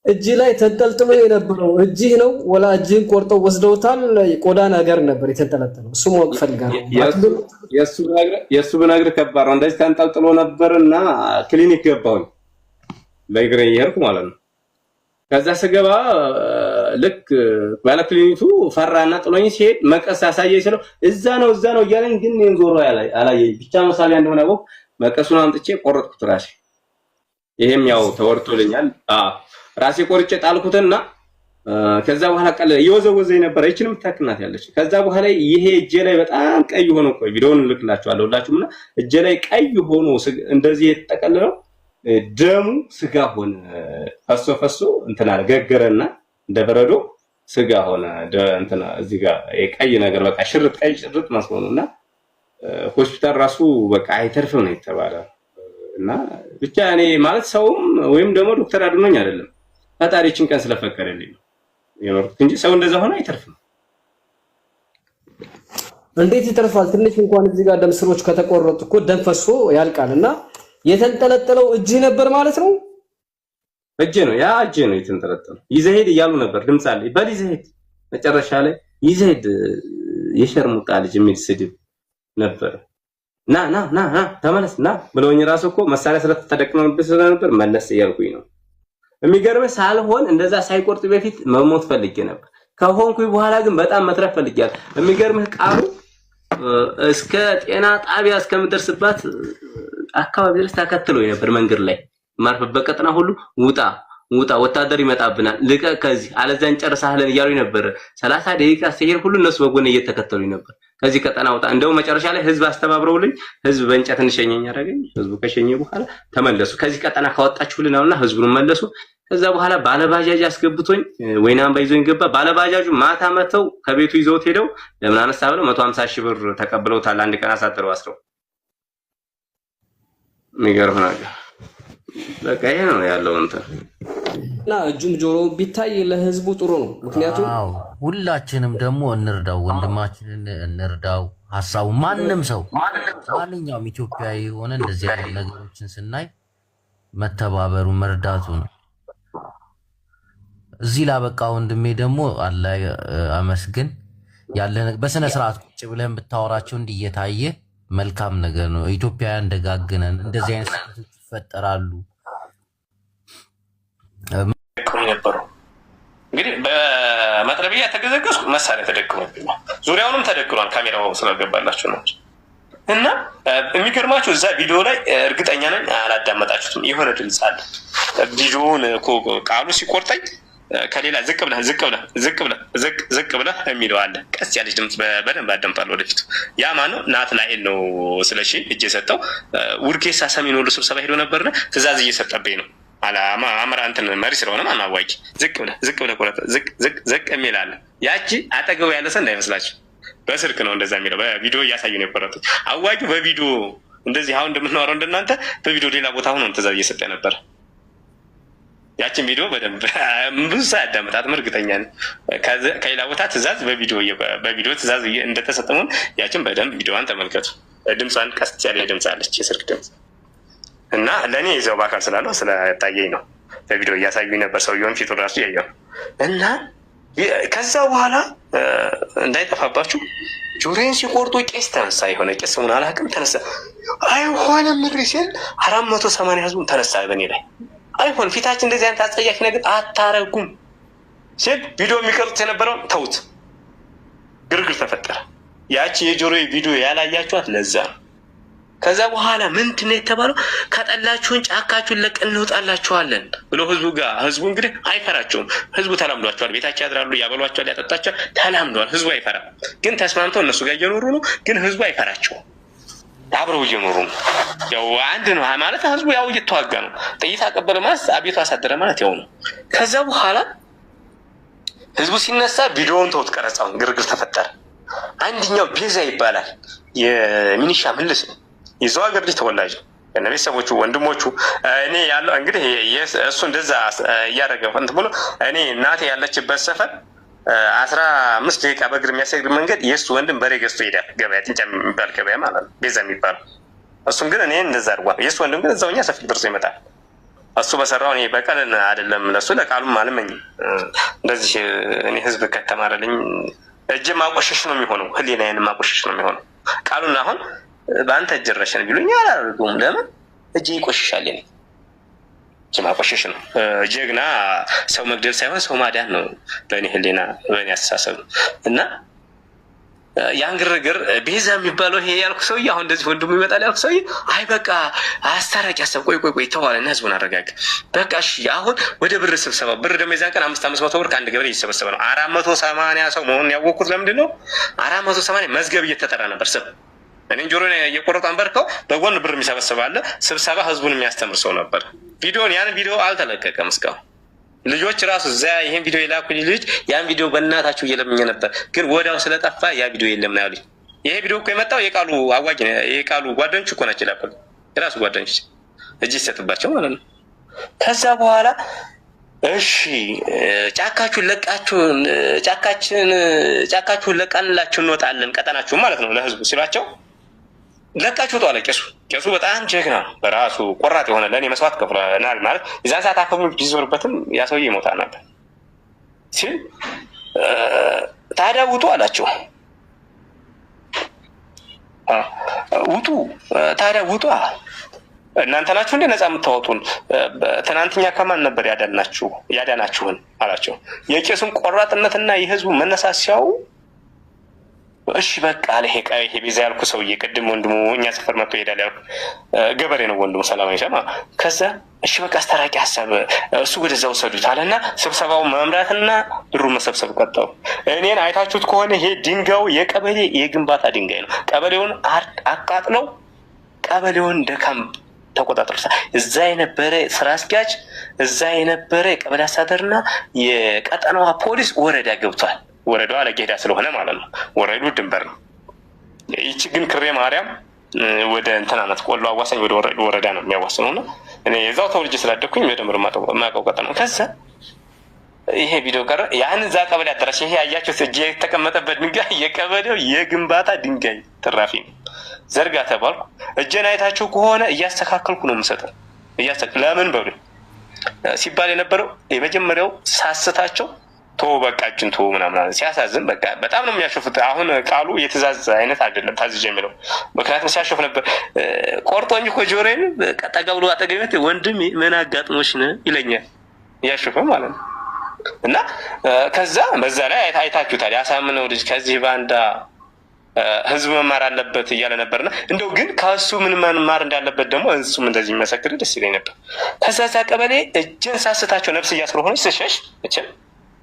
እጅ ላይ ተንጠልጥሎ የነበረው እጅህ ነው ወላ እጅህን ቆርጠው ወስደውታል? ቆዳ ነገር ነበር የተንጠለጠለው። እሱ ማወቅ ፈልጋለሁ። የሱ ብነግርህ ከባድ ነው። እንደዚህ ተንጠልጥሎ ነበርና ክሊኒክ ገባሁኝ በእግሬ እየሄድኩ ማለት ነው። ከዛ ስገባ ልክ ባለ ክሊኒኩ ፈራና ጥሎኝ ሲሄድ መቀስ አሳየኝ ስለው እዛ ነው እያለኝ ግን እኔን ዞሮ አላየኝ። ብቻ መሳቢያ እንደሆነ አወቅ መቀሱን አምጥቼ ቆረጥኩት ራሴ። ይሄም ያው ተወርቶልኛል። ራሴ ቆርጬ ጣልኩትና ከዛ በኋላ ቀለ ይወዘወዘኝ ነበር። እቺንም ታክናት ያለች። ከዛ በኋላ ይሄ እጄ ላይ በጣም ቀይ ሆኖ ቆይ ቪዲዮውን ልክላችኋለሁ ሁላችሁምና እጄ ላይ ቀይ ሆኖ እንደዚህ የተጠቀለለው ደሙ ስጋ ሆነ። ፈሶ እንትና ገገረና እንደበረዶ ስጋ ሆነ። እንትና እዚህ ጋር ቀይ ነገር በቃ ቀይ ሽርጥ መስሎ ነውና ሆስፒታል ራሱ በቃ አይተርፍም ነው የተባለው። እና ብቻ እኔ ማለት ሰውም ወይም ደግሞ ዶክተር አድኖኝ አይደለም ፈጣሪችን ቀን ስለፈቀደልኝ ነው የኖርኩት እንጂ ሰው እንደዛ ሆነ አይተርፍም። እንዴት ይተርፋል? ትንሽ እንኳን እዚህ ጋር ደም ስሮች ከተቆረጡ እኮ ደም ፈሶ ያልቃልና የተንጠለጠለው እጅ ነበር ማለት ነው። እጅ ነው ያ እጅ ነው የተንጠለጠለው። ይዘህ ሄድ እያሉ ነበር። ድምጽ አለ በል ይዘህ ሄድ። መጨረሻ ላይ ይዘህ ሄድ የሸርሙጣ ልጅ የሚል ስድብ ነበር። ና ተመለስ ና ብለውኝ ራሱ እኮ መሳሪያ ስለተጠቀመብኝ ስለነበር መለስ እያልኩኝ ነው። የሚገርምህ ሳልሆን እንደዛ ሳይቆርጥ በፊት መሞት ፈልጌ ነበር። ከሆንኩኝ በኋላ ግን በጣም መትረፍ ፈልጌያለሁ። የሚገርምህ ቃሉ እስከ ጤና ጣቢያ እስከምደርስባት አካባቢ ድረስ ተከትሎኝ ነበር። መንገድ ላይ ማርፈበት ቀጥና ሁሉ ውጣ ወታደር ይመጣብናል ልቀቅ ከዚህ አለዚያ እንጨርሳለን እያሉኝ ነበር። 30 ደቂቃ ሲሄድ ሁሉ እነሱ በጎን እየተከተሉኝ ነበር። ከዚህ ቀጠና ውጣ። እንደው መጨረሻ ላይ ህዝብ አስተባብረውልኝ ህዝብ በእንጨት እንሸኘኝ አደረገኝ። ህዝቡ ከሸኘኝ በኋላ ተመለሱ። ከዚህ ቀጠና ካወጣችሁልን አሁንና ህዝቡን መለሱ። ከዛ በኋላ ባለባጃጅ አስገብቶኝ ወይናም ባይዞኝ ገባ። ባለባጃጁ ማታ መተው ከቤቱ ይዘውት ሄደው ለምን አነሳ ብለው 150 ሺህ ብር ተቀብለውታል። አንድ ቀን አሳጥረው አስረው። የሚገርም ነገር በቃ ይሄ ነው ያለው እንትን እና እጁም ጆሮ ቢታይ ለህዝቡ ጥሩ ነው። ምክንያቱም ሁላችንም ደግሞ እንርዳው፣ ወንድማችንን እንርዳው። ሐሳቡ ማንም ሰው ማንኛውም ኢትዮጵያዊ የሆነ እንደዚህ አይነት ነገሮችን ስናይ መተባበሩ መርዳቱ ነው። እዚህ ላበቃ ወንድሜ ደግሞ አላህ አመስግን። ያለ በስነ ስርዓት ቁጭ ብለን ብታወራቸው እንዲየታየ መልካም ነገር ነው። ኢትዮጵያውያን ደጋግነን እንደዚህ አይነት ሰዎች ይፈጠራሉ። እንግዲህ በመጥረቢያ ተገዘገዝኩ፣ መሳሪያ ተደቅኖብኝ ዙሪያውንም ተደቅኗል። ካሜራው ስለገባላችሁ ነው። እና የሚገርማችሁ እዛ ቪዲዮ ላይ እርግጠኛ ነኝ አላዳመጣችሁትም። የሆነ ድምፅ አለ። ቪዲዮውን እኮ ቃሉ ሲቆርጠኝ ከሌላ ዝቅ ብለህ የሚለው አለ። ቀስ ያለች ድምፅ በደንብ አዳምጣለሁ ወደፊቱ። ያ ማነው? ናትናኤል ነው። ስለሺ እጅ የሰጠው ውርጌሳ ሰሜን ወሎ ስብሰባ ሄዶ ነበርና ትእዛዝ እየሰጠብኝ ነው። አማራ እንትን መሪ ስለሆነ ማናዋቂ ዝቅ ብለህ ቆረጠ ዝቅ የሚል አለ። ያቺ አጠገቡ ያለ ሰው እንዳይመስላችሁ በስልክ ነው እንደዛ የሚለው። በቪዲዮ እያሳዩ ነው የቆረጡት። አዋቂው በቪዲዮ እንደዚህ አሁን እንደምናወራው እንደናንተ በቪዲዮ ሌላ ቦታ ሆኖ ትእዛዝ እየሰጠ ነበር። ያችን ቪዲዮ በደንብ ብዙ ሰው ያዳምጣትም እርግጠኛ ነኝ። ከሌላ ቦታ ትእዛዝ በቪዲዮ ትእዛዝ እንደተሰጠመን ያችን በደንብ ቪዲዮዋን ተመልከቱ። ድምጿን ቀስ ያለ ድምፅ አለች፣ የስልክ ድምፅ እና ለእኔ ይዘው በአካል ስላለው ስለታየኝ ነው። በቪዲዮ እያሳዩኝ ነበር። ሰውየውን ፊቱን ራሱ ያየው እና ከዛ በኋላ እንዳይጠፋባችሁ ጆሮዬን ሲቆርጡ ቄስ ተነሳ። የሆነ ቄስ ምን አላውቅም ተነሳ። አይሆንም ምሪ ሲል 480 ህዝቡን ተነሳ በእኔ ላይ። አይሆን ፊታችን እንደዚህ አይነት አጸያፊ ነገር አታረጉም ሲል ቪዲዮ የሚቀርጹት የነበረው ተውት። ግርግር ተፈጠረ። ያቺ የጆሮ ቪዲዮ ያላያችኋት ለዛ ነው። ከዛ በኋላ ምንድን ነው የተባለው? ከጠላችሁን ጫካችሁን ለቀን እንወጣላችኋለን ብሎ ህዝቡ እንግዲህ አይፈራቸውም። ህዝቡ ተላምዷቸዋል። ቤታቸው ያድራሉ፣ ያበሏቸዋል፣ ያጠጣቸዋል። ተላምዷል። ህዝቡ አይፈራ። ግን ተስማምተው እነሱ ጋር እየኖሩ ነው። ግን ህዝቡ አይፈራቸውም። አብረው እየኖሩ ነው። ያው አንድ ነው ማለት ህዝቡ ያው እየተዋጋ ነው። ጥይት አቀበለ ማለት አቤቱ አሳደረ ማለት ያው ነው። ከዛ በኋላ ህዝቡ ሲነሳ ቪዲዮውን ተውት፣ ቀረጻውን። ግርግር ተፈጠረ። አንደኛው ቤዛ ይባላል የሚኒሻ ምልስ ነው። የዛው ሀገር ልጅ ተወላጅ ነው። ቤተሰቦቹ ወንድሞቹ እኔ ያለው እንግዲህ እሱ እንደዛ እያደረገ እንትን ብሎ እኔ እናቴ ያለችበት ሰፈር 15 ደቂቃ በእግር የሚያሰግድ መንገድ የእሱ ወንድም በሬ ገዝቶ ይሄዳል። ገበያ ጥንጫ የሚባል ገበያ ማለት ነው፣ ቤዛ የሚባል። እሱም ግን እኔ እንደዛ አድርጓል። የእሱ ወንድም ግን እዛውኛ ሰፊ ደርሶ ይመጣል። እሱ በሰራው እኔ በቀል አይደለም ለሱ ለቃሉም አልመኝም። እንደዚህ እኔ ህዝብ ከተማረልኝ እጅ ማቆሸሽ ነው የሚሆነው፣ ህሊናዬን ማቆሸሽ ነው የሚሆነው። ቃሉን አሁን በአንተ እጅ ረሸን ቢሉኝ አላደርገውም። ለምን እጅ ይቆሽሻል? እኔ እጅ ማቆሸሽ ነው። ጀግና ሰው መግደል ሳይሆን ሰው ማዳን ነው በእኔ ህሊና፣ በእኔ አስተሳሰብ እና ያን ግርግር ቤዛ የሚባለው ይሄ ያልኩ ሰውዬ አሁን እንደዚህ ወንድሙ ይመጣል ያልኩ ሰውዬ አይ በቃ አስታራቂ ሀሳብ ቆይ ተዋለና ህዝቡን አረጋግ በቃ እሺ አሁን ወደ ብር ስብሰባ ብር ደግሞ የዛን ቀን 500 ብር ከአንድ ገበሬ እየተሰበሰበ ነው። 480 ሰው መሆኑን ያወቅኩት ለምንድን ነው? 480 መዝገብ እየተጠራ ነበር። ስብ እኔን ጆሮ እየቆረጡ አንበርከው በጎን ብር የሚሰበስብ አለ። ስብሰባ ህዝቡን የሚያስተምር ሰው ነበር። ያን ቪዲዮ አልተለቀቀም እስካሁን። ልጆች ራሱ እዛ ይሄን ቪዲዮ የላኩልኝ ልጅ ያን ቪዲዮ በእናታችሁ እየለምኘ ነበር፣ ግን ወዲያው ስለጠፋ ያ ቪዲዮ የለም ነው ያሉኝ። ይሄ ቪዲዮ እኮ የመጣው የቃሉ አዋቂ የቃሉ ጓደኞች እኮ ናቸው ይላሉ። የራሱ ጓደኞች እጅ ይሰጥባቸው ማለት ነው። ከዛ በኋላ እሺ ጫካችሁን ለቃንላችሁ እንወጣለን ቀጠናችሁ ማለት ነው ለህዝቡ ሲሏቸው ለቃችሁ ተዋለ። ቄሱ በጣም ጀግና በራሱ ቆራጥ የሆነ ለእኔ መስዋዕት ከፍለናል ማለት የዛን ሰዓት አካባቢ ቢዞርበትም ያ ሰውዬ ይሞታል ነበር ሲል ታዲያ ውጡ አላቸው። ውጡ እናንተ ናችሁ እንደ ነፃ የምታወጡን? ትናንትኛ ከማን ነበር ያዳናችሁን አላቸው። የቄሱን ቆራጥነትና የህዝቡ መነሳት ሲያዩ እሺ በቃ አለ። ይሄ ቤዛ ያልኩ ሰውዬ ቅድም ወንድሙ እኛ ሰፈር መጥቶ ይሄዳል ያልኩ ገበሬ ነው ወንድሙ ሰላማዊ ሰማ። ከዛ እሺ በቃ አስታራቂ ሀሳብ እሱ ወደዛ ወሰዱት አለና ስብሰባውን መምራትና ብሩ መሰብሰብ ቀጠሉ። እኔን አይታችሁት ከሆነ ይሄ ድንጋዩ የቀበሌ የግንባታ ድንጋይ ነው። ቀበሌውን አቃጥለው ቀበሌውን እንደ ካምፕ ተቆጣጥረውታል። እዛ የነበረ ስራ አስኪያጅ፣ እዛ የነበረ የቀበሌ አስተዳደርና የቀጠናዋ ፖሊስ ወረዳ ገብቷል። ወረዳዋ ለጌዳ ስለሆነ ማለት ነው። ወረዱ ድንበር ነው። ይቺ ግን ክሬ ማርያም ወደ እንትናነት ቆሎ አዋሳኝ ወደ ወረዳ ነው የሚያዋስነው እና እኔ የዛው ተወልጄ ስላደኩኝ በደምብ ማቀው ቀጠና ነው። ከዛ ይሄ ቪዲዮ ቀረ። ያን እዛ ቀበሌ አዳራሽ ይሄ ያያችሁት እጅ የተቀመጠበት ድንጋይ የቀበሌው የግንባታ ድንጋይ ትራፊ ነው። ዘርጋ ተባልኩ። እጄን አይታችሁ ከሆነ እያስተካከልኩ ነው የምሰጠው። ለምን በሉ ሲባል የነበረው የመጀመሪያው ሳስታቸው በቃ እጅን ምናምን ሲያሳዝን በቃ በጣም ነው የሚያሾፉት። አሁን ቃሉ የትእዛዝ አይነት አይደለም ታዝዤ የሚለው ምክንያቱም ሲያሾፍ ነበር። ቆርጦኝ እኮ ጆሮዬን ጠጋ ብሎ አጠገቤት ወንድም ምን አጋጥሞሽ ነው ይለኛል እያሾፈ ማለት ነው። እና ከዛ በዛ ላይ አይታችሁታል። ያሳምነው ልጅ ከዚህ ባንዳ ህዝብ መማር አለበት እያለ ነበርና እንደው ግን ከእሱ ምን መማር እንዳለበት ደግሞ እሱም እንደዚህ የሚመሰክር ደስ ይለኝ ነበር። ከዛ ዛ ቀበሌ እጅን ሳስታቸው ነፍስ እያስለሆነች ስሸሽ እችም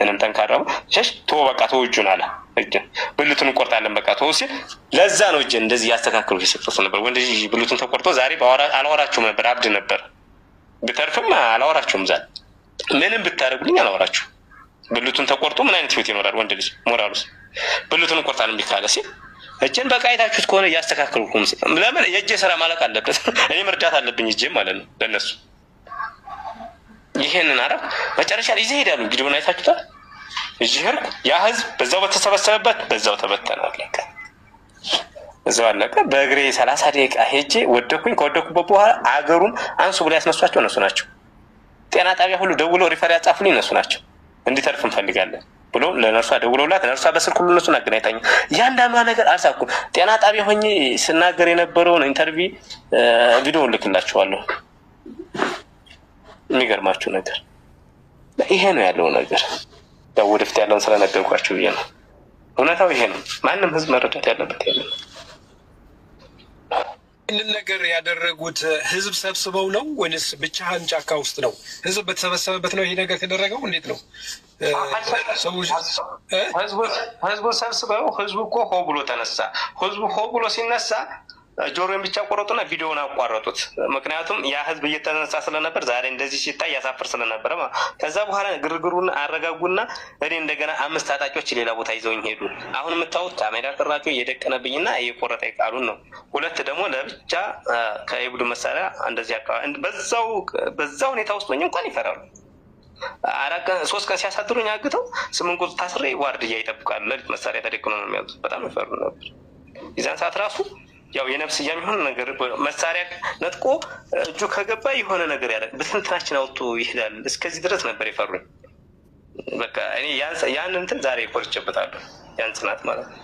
እንም ጠንካራው ሸሽ በቃ እጁን አለ እጅን ብልቱን እንቆርጣለን በቃ ሲል ለዛ ነው እጅን እንደዚህ ያስተካክሉ ይሰጥቶ ነበር። ወንድ ልጅ ብልቱን ተቆርጦ ዛሬ አላወራችሁም ነበር፣ አብድ ነበር። ብተርፍም አላወራችሁም፣ ዛሬ ምንም ብታረጉልኝ አላወራችሁ። ብልቱን ተቆርጦ ምን አይነት ህይወት ይኖራል ወንድ ልጅ? ሞራሉስ ብልቱን እንቆርጣለን ቢካለ ሲል እጅን በቃ አይታችሁት ከሆነ ያስተካክሉኩም። ለምን የእጄ ስራ ማለቅ አለበት፣ እኔ መርዳት አለብኝ እጄ ማለት ነው ለነሱ። ይሄንን አረብ መጨረሻ ላይ ይሄዳሉ። ቪዲዮውን አይታችሁታል። እዚህ ሄድኩ። ያ ህዝብ በዛው በተሰበሰበበት በዛው ተበተነ፣ አለቀ። እዛው አለቀ። በእግሬ 30 ደቂቃ ሄጄ ወደኩኝ። ከወደኩበት በኋላ አገሩን አንሱ ብሎ ያስነሷቸው እነሱ ናቸው። ጤና ጣቢያ ሁሉ ደውለው ሪፈር ያጻፉልኝ እነሱ ናቸው። እንዲተርፍ እንፈልጋለን ብሎ ለነርሷ ደውለውላት ነርሷ በስልክ ሁሉ እነሱን አገናኝታኝ ያንዳንዷ ነገር አልሳኩም። ጤና ጣቢያ ሆኜ ስናገር የነበረውን ኢንተርቪው ቪዲዮውን ልክላችኋለሁ። የሚገርማችሁ ነገር ይሄ ነው ያለው ነገር። ወደፊት ያለውን ስለነገርኳችሁ ብዬ ነው። እውነታው ይሄ ነው። ማንም ህዝብ መረዳት ያለበት ያለ ይህንን ነገር ያደረጉት ህዝብ ሰብስበው ነው ወይንስ ብቻህን ጫካ ውስጥ ነው? ህዝብ በተሰበሰበበት ነው ይሄ ነገር የተደረገው? እንዴት ነው ህዝቡ ሰብስበው? ህዝቡ እኮ ሆ ብሎ ተነሳ። ህዝቡ ሆ ብሎ ሲነሳ ጆሮን ብቻ ቆረጡና ቪዲዮውን አቋረጡት። ምክንያቱም ያ ህዝብ እየተነሳ ስለነበር ዛሬ እንደዚህ ሲታይ ያሳፍር ስለነበረ ከዛ በኋላ ግርግሩን አረጋጉና እኔ እንደገና 5 ታጣቂዎች ሌላ ቦታ ይዘውኝ ሄዱ። አሁን የምታዩት ካሜራ ቅራቸው እየደቀነብኝና እየቆረጠ ቃሉን ነው። 2 ደግሞ ለብቻ ከይቡድ መሳሪያ እንደዚህ አካባቢ በዛው ሁኔታ ውስጥ ሆኜ እንኳን ይፈራሉ። 3 ቀን ሲያሳድሩኝ አግተው 8 ቁጥር ታስሬ ዋርድያ ይጠብቃሉ። ለሊት መሳሪያ ተደቅኖ ነው የሚያዙት። በጣም ይፈሩ ነበር። የዛን ሰዓት ራሱ ያው የነፍስያ የሚሆን ነገር መሳሪያ ነጥቆ እጁ ከገባ የሆነ ነገር ያደርግ በትንትናችን አውጥቶ ይሄዳል። እስከዚህ ድረስ ነበር የፈሩኝ። በቃ እኔ ያን እንትን ዛሬ ኮርቼበታለሁ። ያን ጽናት ማለት ነው።